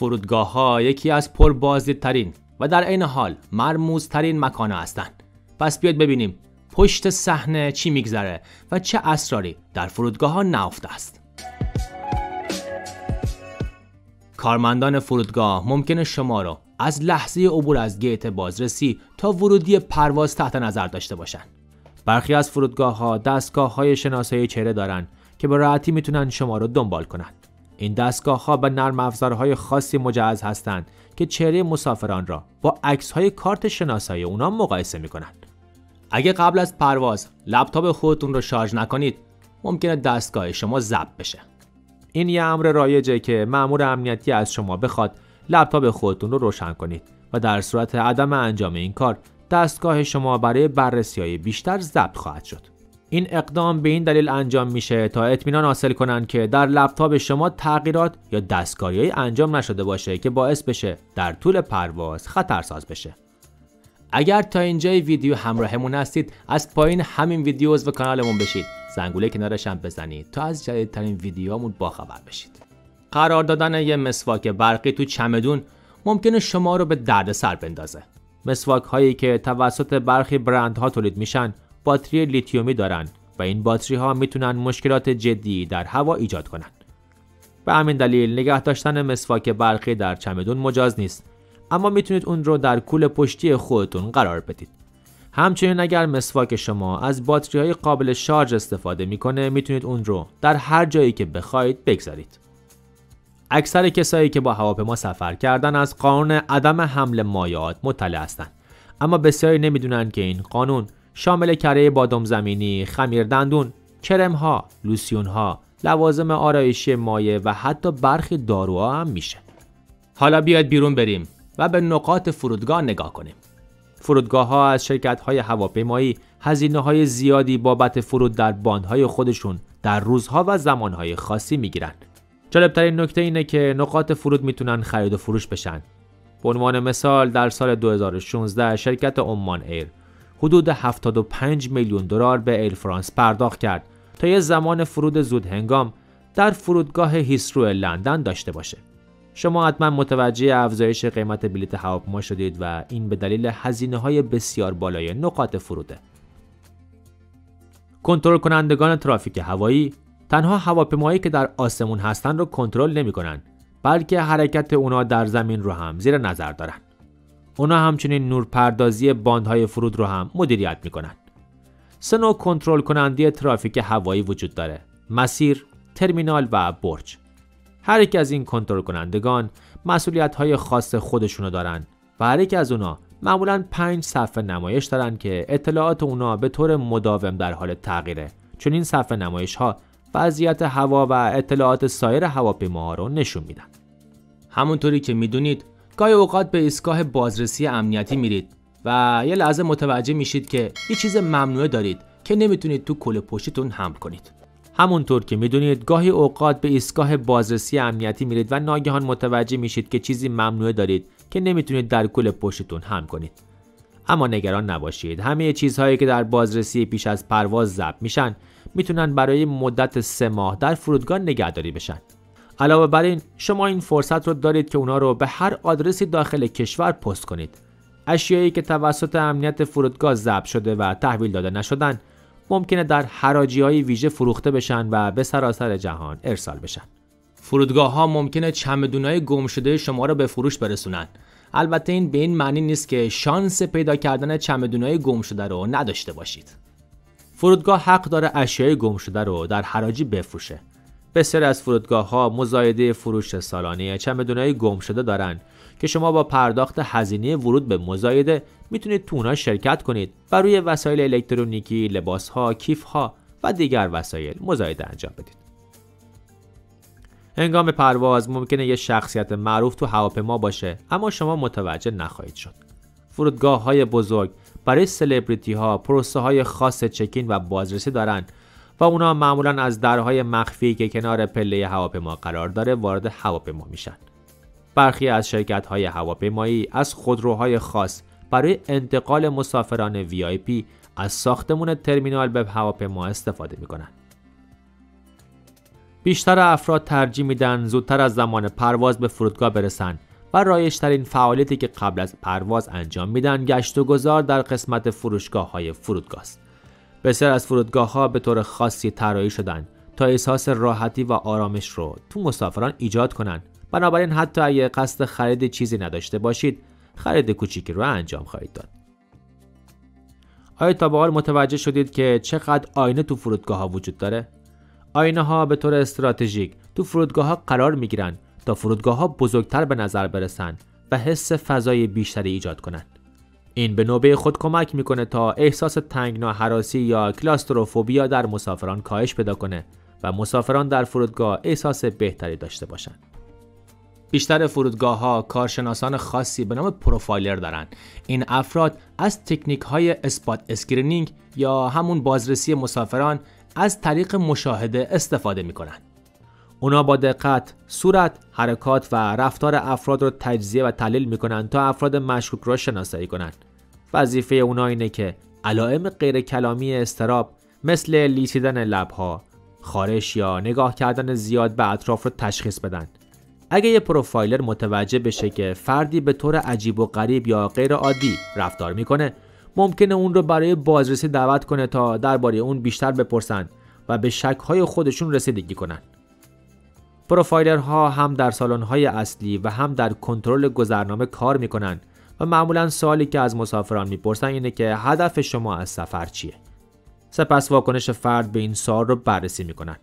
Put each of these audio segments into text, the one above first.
فرودگاه‌ها یکی از پربازدیدترین و در عین حال مرموزترین مکان‌ها هستند. پس بیاید ببینیم پشت صحنه چی میگذره و چه اسراری در فرودگاه‌ها نهفته است. کارمندان فرودگاه ممکنه شما رو از لحظه عبور از گیت بازرسی تا ورودی پرواز تحت نظر داشته باشن. برخی از فرودگاه‌ها دستگاه‌های شناسایی چهره دارن که به راحتی میتونن شما رو دنبال کنن. این دستگاه‌ها به نرم افزارهای خاصی مجهز هستند که چهره مسافران را با عکس‌های کارت شناسایی اونا مقایسه میکنن. اگه قبل از پرواز لپتاپ خودتون رو شارژ نکنید، ممکنه دستگاه شما ضبط بشه. این یه امر رایجه که مأمور امنیتی از شما بخواد لپتاپ خودتون رو روشن کنید و در صورت عدم انجام این کار دستگاه شما برای بررسی‌های بیشتر ضبط خواهد شد. این اقدام به این دلیل انجام میشه تا اطمینان حاصل کنن که در لپتاپ شما تغییرات یا دستکاری‌های انجام نشده باشه که باعث بشه در طول پرواز خطرساز بشه. اگر تا اینجای ویدیو همراهمون هستید، از پایین همین ویدیو عضو کانالمون بشید. زنگوله کنارش هم بزنید تا از جدیدترین ویدیوهامون باخبر بشید. قرار دادن یه مسواک برقی تو چمدون ممکنه شما رو به دردسر بندازه. مسواک هایی که توسط برخی برندها تولید میشن باتری لیتیومی دارن و این باتری ها میتونن مشکلات جدی در هوا ایجاد کنن. به همین دلیل نگه داشتن مسواک برقی در چمدون مجاز نیست، اما میتونید اون رو در کوله پشتی خودتون قرار بدید. همچنین اگر مسواک شما از باتری های قابل شارژ استفاده میکنه، میتونید اون رو در هر جایی که بخواید بگذارید. اکثر کسایی که با هواپیما سفر کردن از قانون عدم حمل مایعات مطلع هستند، اما بسیاری نمیدونن که این قانون شامل کره بادام زمینی، خمیر دندون، کرم ها، لوسیون ها، لوازم آرایشی مایع و حتی برخی داروها هم میشه. حالا بیاید بیرون بریم و به نقاط فرودگاه نگاه کنیم. فرودگاه ها از شرکت های هواپیمایی هزینه های زیادی بابت فرود در باندهای خودشون در روزها و زمانهای خاصی میگیرن. جالبترین نکته اینه که نقاط فرود میتونن خرید و فروش بشن. به عنوان مثال در سال 2016 شرکت عمان ایر حدود 75 میلیون دلار به ایر فرانس پرداخت کرد تا یه زمان فرود زود هنگام در فرودگاه هیثرو لندن داشته باشه. شما حتما متوجه افزایش قیمت بلیط هواپیما شدید و این به دلیل هزینه‌های بسیار بالای نقاط فروده. کنترل کنندگان ترافیک هوایی تنها هواپیمایی که در آسمون هستن رو کنترل نمی‌کنن، بلکه حرکت اونا در زمین رو هم زیر نظر دارن. اونا همچنین نورپردازی باندهای فرود رو هم مدیریت می‌کنن. سه نوع کنترل کننده ترافیک هوایی وجود داره: مسیر، ترمینال و برج. هر یک از این کنترل کنندگان مسئولیت‌های خاص خودشونو دارن و هر یک از اونا معمولاً 5 صفحه نمایش دارن که اطلاعات اونا به طور مداوم در حال تغییره، چون این صفحه نمایش‌ها وضعیت هوا و اطلاعات سایر هواپیماها رو نشون میدن. همونطوری که میدونید گاهی اوقات به ایستگاه بازرسی امنیتی میرید و یه لحظه متوجه میشید که یه چیز ممنوعه دارید که نمیتونید تو کوله پشتیتون حمل کنید. همونطور که میدونید گاهی اوقات به ایستگاه بازرسی امنیتی میرید و ناگهان متوجه میشید که چیزی ممنوعه دارید که نمیتونید در کوله پشتیتون حمل کنید. اما نگران نباشید، همه چیزهایی که در بازرسی پیش از پرواز ضبط میشن میتونن برای مدت 3 ماه در فرودگاه نگهداری بشن. علاوه بر این، شما این فرصت رو دارید که اونا رو به هر آدرسی داخل کشور پست کنید. اشیایی که توسط امنیت فرودگاه ضبط شده و تحویل داده نشدن ممکنه در حراجی‌های ویژه فروخته بشن و به سراسر جهان ارسال بشن. فرودگاه‌ها ممکنه چمدونای گم شده شما رو به فروش برسونن. البته این به این معنی نیست که شانس پیدا کردن چمدونای گم شده رو نداشته باشید. فرودگاه حق داره اشیای گم شده رو در حراجی بفروشه. بسیاری از فرودگاه‌ها مزایده فروش سالانه چمدونای گم شده دارن که شما با پرداخت هزینه ورود به مزایده میتونید تو اونها شرکت کنید و روی وسایل الکترونیکی، لباس‌ها، کیف‌ها و دیگر وسایل مزایده انجام بدید. هنگام پرواز ممکنه یه شخصیت معروف تو هواپیما باشه، اما شما متوجه نخواهید شد. فرودگاه‌های بزرگ برای سلبریتی‌ها پروسه‌های خاص چکین و بازرسی دارن و اونا معمولاً از درهای مخفی که کنار پله هواپیما قرار داره وارد هواپیما میشن. برخی از شرکت‌های هواپیمایی از خودروهای خاص برای انتقال مسافران VIP از ساختمون ترمینال به هواپیما استفاده می‌کنن. بیشتر افراد ترجیح میدن زودتر از زمان پرواز به فرودگاه برسن و رایج‌ترین فعالیتی که قبل از پرواز انجام میدن گشت و گذار در قسمت فروشگاه‌های فرودگاه است. بسیار از فرودگاه‌ها به طور خاصی طراحی شدن تا احساس راحتی و آرامش رو تو مسافران ایجاد کنن. بنابراین حتی اگه قصد خرید چیزی نداشته باشید، خرید کوچیکی رو انجام خواهید داد. آیا تا به حال متوجه شدید که چقدر آینه تو فرودگاه‌ها وجود داره؟ آینه‌ها به طور استراتژیک تو فرودگاه‌ها قرار می‌گیرن تا فرودگاه‌ها بزرگتر به نظر برسن و حس فضای بیشتری ایجاد کنن. این به نوبه خود کمک میکنه تا احساس تنگنا هراسی یا کلاستروفوبیا در مسافران کاهش پیدا کنه و مسافران در فرودگاه احساس بهتری داشته باشن. بیشتر فرودگاه‌ها کارشناسان خاصی به نام پروفایلر دارن. این افراد از تکنیک‌های اسپات اسکرینینگ یا همون بازرسی مسافران از طریق مشاهده استفاده میکنن. اونا با دقت صورت، حرکات و رفتار افراد رو تجزیه و تحلیل میکنن تا افراد مشکوک رو شناسایی کنن. وظیفه اونا اینه که علائم غیر کلامی اضطراب مثل لیسیدن لبها، خارش یا نگاه کردن زیاد به اطراف رو تشخیص بدن. اگه یه پروفایلر متوجه بشه که فردی به طور عجیب و غریب یا غیر عادی رفتار میکنه، ممکنه اون رو برای بازرسی دعوت کنه تا درباره اون بیشتر بپرسن و به شک‌های خودشون رسیدگی کنن. پروفایلرها هم در سالن‌های اصلی و هم در کنترل گذرنامه کار میکنن و معمولاً سوالی که از مسافران میپرسن اینه که هدف شما از سفر چیه؟ سپس واکنش فرد به این سوال رو بررسی میکنن.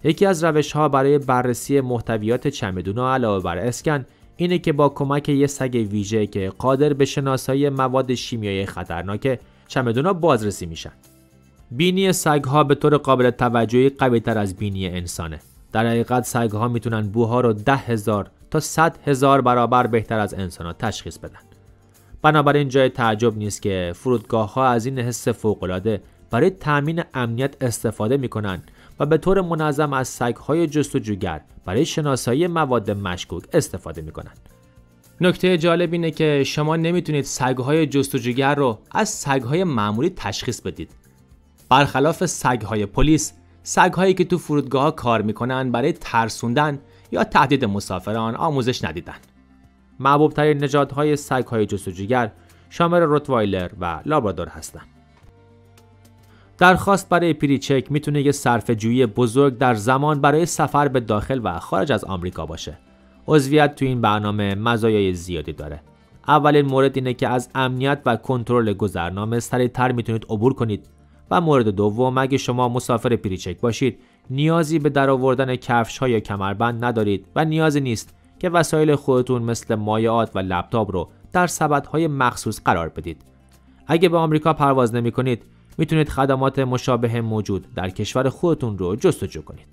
یکی از روش‌ها برای بررسی محتویات چمدونا علاوه بر اسکن اینه که با کمک یک سگ ویژه که قادر به شناسایی مواد شیمیایی خطرناک چمدونا بازرسی میشن. بینی سگ‌ها به طور قابل توجهی قوی‌تر از بینی انسانه. در حقیقت سگ‌ها میتونن بوها رو 10,000 تا 100,000 برابر بهتر از انسان‌ها تشخیص بدن. بنابراین جای تعجب نیست که فرودگاه‌ها از این حس فوق‌العاده برای تأمین امنیت استفاده میکنن و به طور منظم از سگ‌های جستجوگر برای شناسایی مواد مشکوک استفاده میکنن. نکته جالب اینه که شما نمیتونید سگ‌های جستجوگر رو از سگ‌های معمولی تشخیص بدید. برخلاف سگ‌های پلیس، سگ‌هایی که تو فرودگاه‌ها کار میکنن برای ترسوندن یا تهدید مسافران آموزش ندیدن. محبوب‌ترین نژادهای سگ‌های جستجوگر شامل روتوایلر و لابرادور هستند. درخواست برای پریچک میتونه یه صرفه‌جویی بزرگ در زمان برای سفر به داخل و خارج از آمریکا باشه. عضویت تو این برنامه مزایای زیادی داره. اولین مورد اینه که از امنیت و کنترل گذرنامه سریع‌تر میتونید عبور کنید و مورد دوم اگه شما مسافر پریچک باشید نیازی به درآوردن کفش‌ها یا کمربند ندارید و نیازی نیست که وسایل خودتون مثل مایعات و لپتاپ رو در سبدهای مخصوص قرار بدید. اگه به آمریکا پرواز نمی‌کنید میتونید خدمات مشابه موجود در کشور خودتون رو جستجو کنید.